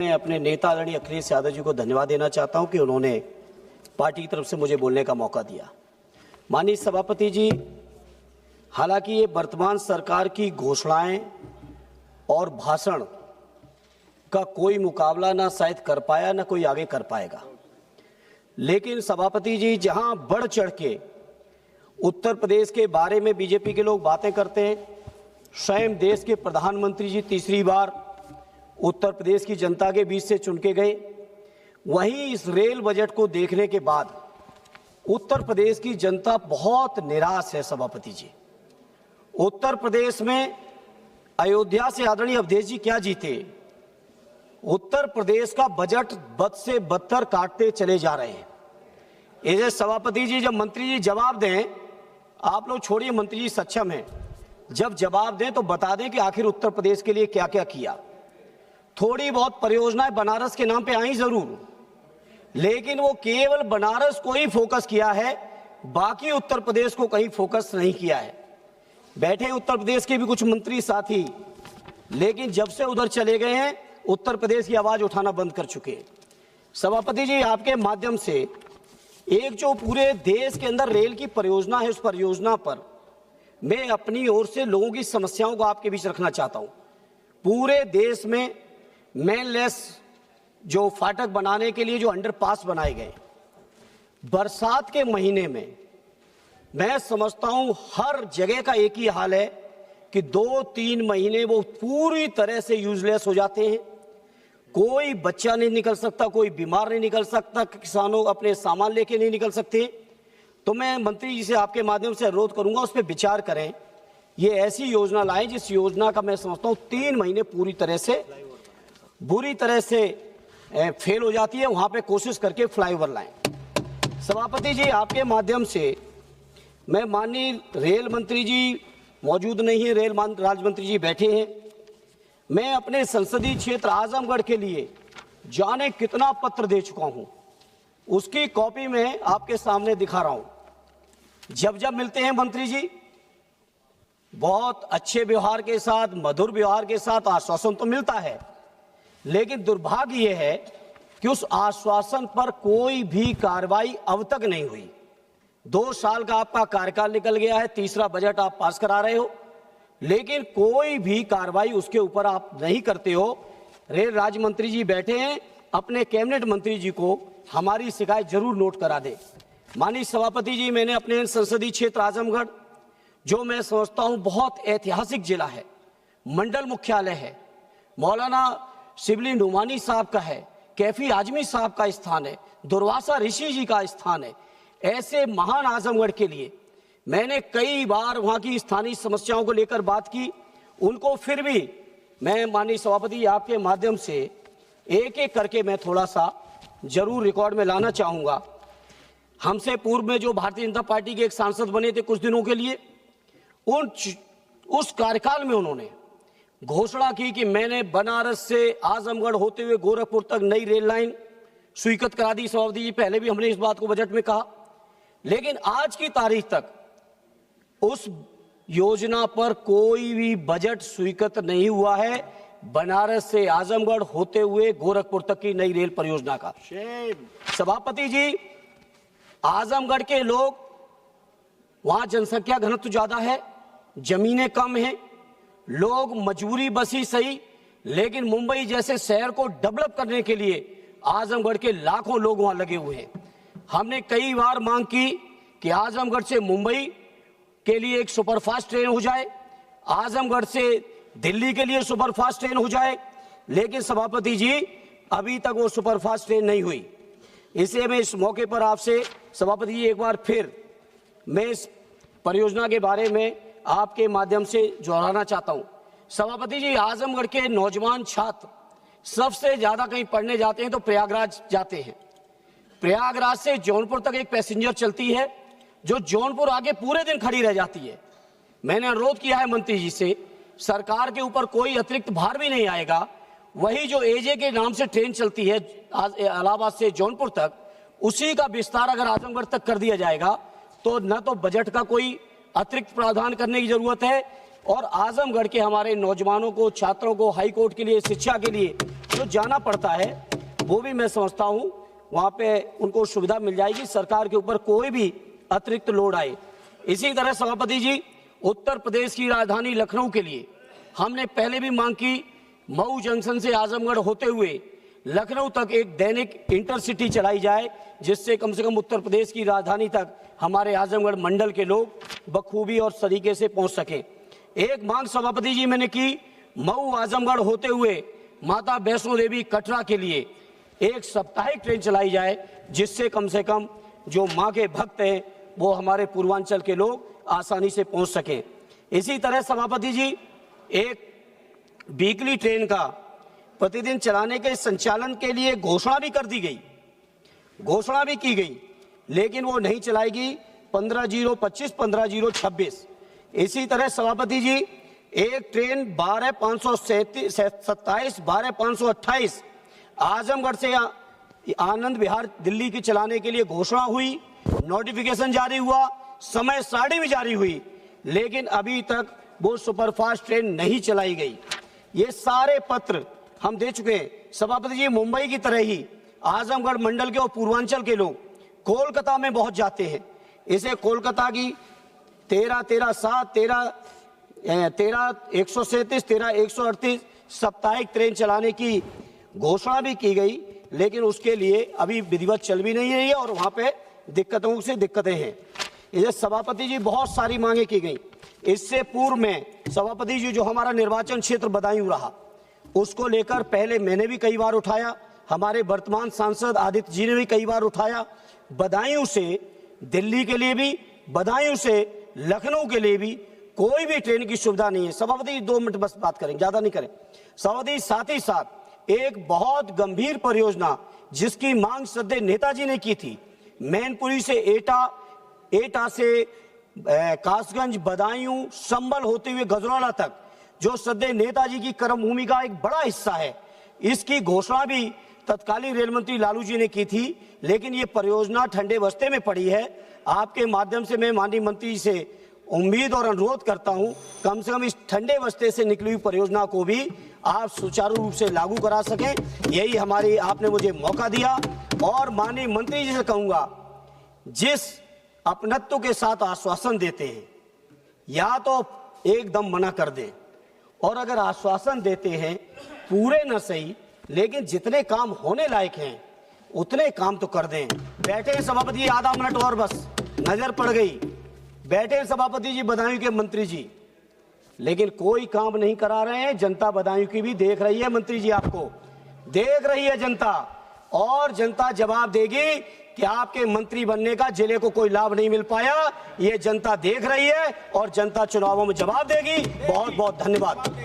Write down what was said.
मैं अपने नेता आदरणीय अखिलेश यादव जी को धन्यवाद देना चाहता हूं कि उन्होंने पार्टी की तरफ से मुझे बोलने का मौका दिया। माननीय सभापति जी, हालांकि ये वर्तमान सरकार की घोषणाएं और भाषण का कोई मुकाबला ना शायद कर पाया ना कोई आगे कर पाएगा, लेकिन सभापति जी जहां बढ़ चढ़ के उत्तर प्रदेश के बारे में बीजेपी के लोग बातें करते हैं, स्वयं देश के प्रधानमंत्री जी तीसरी बार उत्तर प्रदेश की जनता के बीच से चुन के गए, वहीं इस रेल बजट को देखने के बाद उत्तर प्रदेश की जनता बहुत निराश है। सभापति जी, उत्तर प्रदेश में अयोध्या से आदरणीय अवधेश जी क्या जीते, उत्तर प्रदेश का बजट बद से बदतर काटते चले जा रहे हैं। ऐसे सभापति जी, जब मंत्री जी जवाब दें, आप लोग छोड़िए मंत्री जी सक्षम हैं, जब जवाब दें तो बता दें कि आखिर उत्तर प्रदेश के लिए क्या क्या किया। थोड़ी बहुत परियोजनाएं बनारस के नाम पे आई जरूर, लेकिन वो केवल बनारस को ही फोकस किया है, बाकी उत्तर प्रदेश को कहीं फोकस नहीं किया है। बैठे उत्तर प्रदेश के भी कुछ मंत्री साथी, लेकिन जब से उधर चले गए हैं उत्तर प्रदेश की आवाज उठाना बंद कर चुके हैं। सभापति जी, आपके माध्यम से एक जो पूरे देश के अंदर रेल की परियोजना है, उस परियोजना पर मैं अपनी ओर से लोगों की समस्याओं को आपके बीच रखना चाहता हूं। पूरे देश में मेनलेस जो फाटक बनाने के लिए जो अंडरपास बनाए गए, बरसात के महीने में मैं समझता हूं हर जगह का एक ही हाल है कि 2-3 महीने वो पूरी तरह से यूजलेस हो जाते हैं। कोई बच्चा नहीं निकल सकता, कोई बीमार नहीं निकल सकता, किसानों अपने सामान लेके नहीं निकल सकते। तो मैं मंत्री जी से आपके माध्यम से अनुरोध करूंगा, उस पर विचार करें, ये ऐसी योजना लाएं जिस योजना का मैं समझता हूं 3 महीने बुरी तरह से फेल हो जाती है, वहां पे कोशिश करके फ्लाईओवर लाएं। सभापति जी, आपके माध्यम से मैं, माननीय रेल मंत्री जी मौजूद नहीं है, रेल राज्य मंत्री जी बैठे हैं, मैं अपने संसदीय क्षेत्र आजमगढ़ के लिए जाने कितना पत्र दे चुका हूं, उसकी कॉपी में आपके सामने दिखा रहा हूं। जब जब मिलते हैं मंत्री जी, बहुत अच्छे व्यवहार के साथ, मधुर व्यवहार के साथ आश्वासन तो मिलता है, लेकिन दुर्भाग्य यह है कि उस आश्वासन पर कोई भी कार्रवाई अब तक नहीं हुई। 2 साल का आपका कार्यकाल निकल गया है, तीसरा बजट आप पास करा रहे हो, लेकिन कोई भी कार्रवाई उसके ऊपर आप नहीं करते हो। रेल राज्य मंत्री जी बैठे हैं, अपने कैबिनेट मंत्री जी को हमारी शिकायत जरूर नोट करा दे। माननीय सभापति जी, मैंने अपने संसदीय क्षेत्र आजमगढ़, जो मैं समझता हूं बहुत ऐतिहासिक जिला है, मंडल मुख्यालय है, मौलाना शिबली नुमानी साहब का है, कैफी आजमी साहब का स्थान है, दुर्वासा ऋषि जी का स्थान है, ऐसे महान आजमगढ़ के लिए मैंने कई बार वहां की स्थानीय समस्याओं को लेकर बात की। उनको फिर भी मैं माननीय सभापति आपके माध्यम से एक एक करके मैं थोड़ा सा जरूर रिकॉर्ड में लाना चाहूंगा। हमसे पूर्व में जो भारतीय जनता पार्टी के एक सांसद बने थे कुछ दिनों के लिए, उस कार्यकाल में उन्होंने घोषणा की कि मैंने बनारस से आजमगढ़ होते हुए गोरखपुर तक नई रेल लाइन स्वीकृत करा दी। सभापति जी, पहले भी हमने इस बात को बजट में कहा, लेकिन आज की तारीख तक उस योजना पर कोई भी बजट स्वीकृत नहीं हुआ है। बनारस से आजमगढ़ होते हुए गोरखपुर तक की नई रेल परियोजना का। सभापति जी, आजमगढ़ के लोग, वहां जनसंख्या घनत्व ज्यादा है, जमीनें कम हैं, लोग मजबूरी बसी सही, लेकिन मुंबई जैसे शहर को डेवलप करने के लिए आजमगढ़ के लाखों लोग वहां लगे हुए हैं। हमने कई बार मांग की कि आजमगढ़ से मुंबई के लिए एक सुपरफास्ट ट्रेन हो जाए, आजमगढ़ से दिल्ली के लिए सुपरफास्ट ट्रेन हो जाए, लेकिन सभापति जी अभी तक वो सुपरफास्ट ट्रेन नहीं हुई। इसलिए मैं इस मौके पर आपसे सभापति जी एक बार फिर मैं इस परियोजना के बारे में आपके माध्यम से दोहराना चाहता हूं। सभापति जी, आजमगढ़ के नौजवान छात्र सबसे ज्यादा कहीं पढ़ने जाते हैं तो प्रयागराज जाते हैं। प्रयागराज से जौनपुर तक एक पैसेंजर चलती है जो जौनपुर आगे पूरे दिन खड़ी रह जाती है। मैंने अनुरोध किया है मंत्री जी से, सरकार के ऊपर कोई अतिरिक्त भार भी नहीं आएगा। वही जो एजे के नाम से ट्रेन चलती है इलाहाबाद से जौनपुर तक, उसी का विस्तार अगर आजमगढ़ तक कर दिया जाएगा तो न तो बजट का कोई अतिरिक्त प्रावधान करने की जरूरत है, और आजमगढ़ के हमारे नौजवानों को, छात्रों को हाई कोर्ट के लिए, शिक्षा के लिए जो जाना पड़ता है, वो भी मैं समझता हूँ वहाँ पे उनको सुविधा मिल जाएगी, सरकार के ऊपर कोई भी अतिरिक्त लोड आए। इसी तरह सभापति जी, उत्तर प्रदेश की राजधानी लखनऊ के लिए हमने पहले भी मांग की, मऊ जंक्शन से आजमगढ़ होते हुए लखनऊ तक एक दैनिक इंटरसिटी चलाई जाए, जिससे कम से कम उत्तर प्रदेश की राजधानी तक हमारे आजमगढ़ मंडल के लोग बखूबी और तरीके से पहुंच सकें। एक मांग सभापति जी मैंने की, मऊ आजमगढ़ होते हुए माता वैष्णो देवी कटरा के लिए एक साप्ताहिक ट्रेन चलाई जाए, जिससे कम से कम जो माँ के भक्त हैं वो हमारे पूर्वांचल के लोग आसानी से पहुंच सकें। इसी तरह सभापति जी, एक वीकली ट्रेन का प्रतिदिन चलाने के संचालन के लिए घोषणा भी कर दी गई, घोषणा भी की गई, लेकिन वो नहीं चलाएगी 15/025, 15/026। इसी तरह सभापति जी, एक ट्रेन 12/527, 12/528 आजमगढ़ से आनंद विहार दिल्ली की चलाने के लिए घोषणा हुई, नोटिफिकेशन जारी हुआ, समय सारणी भी जारी हुई, लेकिन अभी तक वो सुपरफास्ट ट्रेन नहीं चलाई गई। ये सारे पत्र हम दे चुके हैं सभापति जी। मुंबई की तरह ही आजमगढ़ मंडल के और पूर्वांचल के लोग कोलकाता में बहुत जाते हैं। इसे कोलकाता की 13/13/7, 13/137, 13/138 साप्ताहिक ट्रेन चलाने की घोषणा भी की गई, लेकिन उसके लिए अभी विधिवत चल भी नहीं रही है और वहां पे दिक्कतों से दिक्कतें हैं। इसे सभापति जी बहुत सारी मांगे की गई। इससे पूर्व में सभापति जी, जो हमारा निर्वाचन क्षेत्र बदायूं रहा, उसको लेकर पहले मैंने भी कई बार उठाया, हमारे वर्तमान सांसद आदित्य जी ने भी कई बार उठाया। बदायूं से दिल्ली के लिए भी, बदायूं से लखनऊ के लिए भी कोई भी ट्रेन की सुविधा नहीं है। सभापति जी 2 मिनट बस बात करें, ज्यादा नहीं करें। सभापति, साथ ही साथ एक बहुत गंभीर परियोजना जिसकी मांग सदैव नेताजी ने की थी, मैनपुरी से एटा, एटा से कासगंज, बदायूं, संभल होते हुए गजरौला तक, जो सदैव नेताजी की कर्मभूमि का एक बड़ा हिस्सा है, इसकी घोषणा भी तत्कालीन रेल मंत्री लालू जी ने की थी, लेकिन ये परियोजना ठंडे बस्ते में पड़ी है। आपके माध्यम से मैं माननीय मंत्री जी से उम्मीद और अनुरोध करता हूं, कम से कम इस ठंडे बस्ते से निकली हुई परियोजना को भी आप सुचारू रूप से लागू करा सकें, यही हमारी, आपने मुझे मौका दिया। और माननीय मंत्री जी से कहूंगा, जिस अपनत्व के साथ आश्वासन देते हैं, या तो एकदम मना कर दें, और अगर आश्वासन देते हैं पूरे न सही, लेकिन जितने काम होने लायक हैं उतने काम तो कर दें। बैठे हैं सभापति जी, आधा मिनट और बस, नजर पड़ गई। बैठे हैं सभापति जी बदायूं के मंत्री जी, लेकिन कोई काम नहीं करा रहे हैं। जनता बदायूं की भी देख रही है मंत्री जी, आपको देख रही है जनता, और जनता जवाब देगी कि आपके मंत्री बनने का जिले को कोई लाभ नहीं मिल पाया। ये जनता देख रही है और जनता चुनावों में जवाब देगी। बहुत बहुत धन्यवाद।